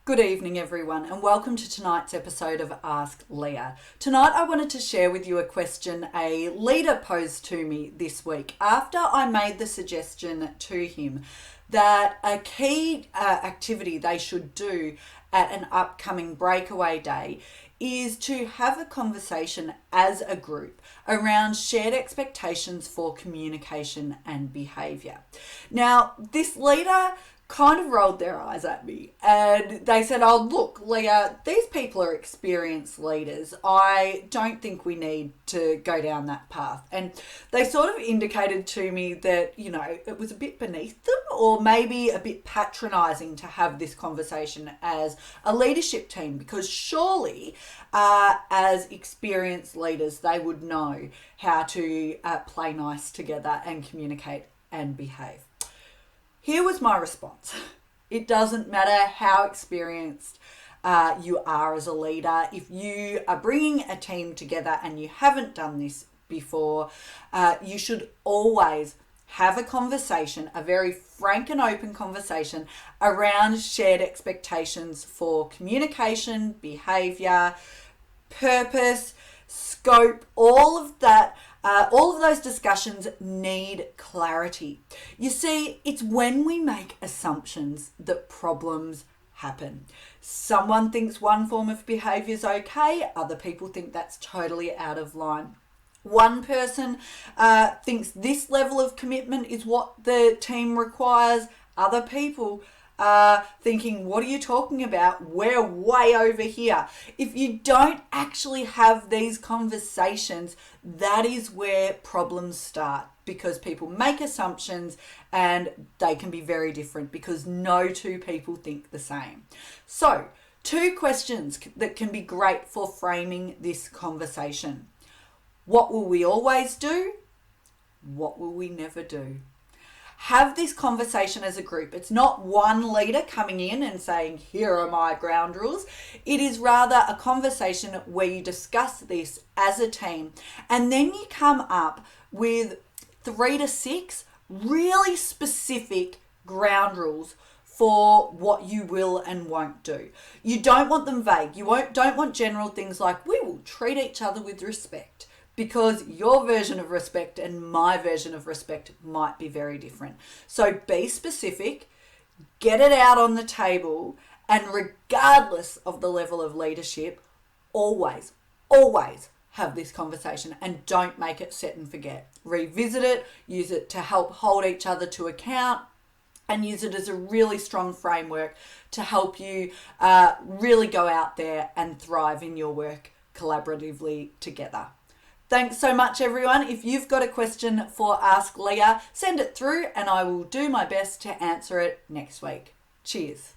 Good evening, everyone, and welcome to tonight's episode of Ask Leah. Tonight, I wanted to share with you a question a leader posed to me this week after I made the suggestion to him that a key activity they should do at an upcoming breakaway day is to have a conversation as a group around shared expectations for communication and behaviour. Now, this leader kind of rolled their eyes at me and they said, "Oh, look, Leah, these people are experienced leaders. I don't think we need to go down that path." And they sort of indicated to me that, it was a bit beneath them or maybe a bit patronising to have this conversation as a leadership team, because surely as experienced leaders, they would know how to play nice together and communicate and behave. Here was my response. It doesn't matter how experienced you are as a leader. If you are bringing a team together and you haven't done this before, you should always have a conversation, a very frank and open conversation around shared expectations for communication, behaviour, purpose, scope, all of that. All of those discussions need clarity. You see, it's when we make assumptions that problems happen. Someone thinks one form of behaviour is okay, other people think that's totally out of line. One person thinks this level of commitment is what the team requires, other people thinking, "What are you talking about? We're way over here." If you don't actually have these conversations, that is where problems start, because people make assumptions and they can be very different because no two people think the same. So, two questions that can be great for framing this conversation. What will we always do? What will we never do? Have this conversation as a group. It's not one leader coming in and saying, "Here are my ground rules." It is rather a conversation where you discuss this as a team and then you come up with 3 to 6 really specific ground rules for what you will and won't do. You don't want them vague. You don't want general things like, "We will treat each other with respect," because your version of respect and my version of respect might be very different. So be specific, get it out on the table, and regardless of the level of leadership, always have this conversation and don't make it set and forget. Revisit it, use it to help hold each other to account, and use it as a really strong framework to help you really go out there and thrive in your work collaboratively together. Thanks so much, everyone. If you've got a question for Ask Leah, send it through and I will do my best to answer it next week. Cheers.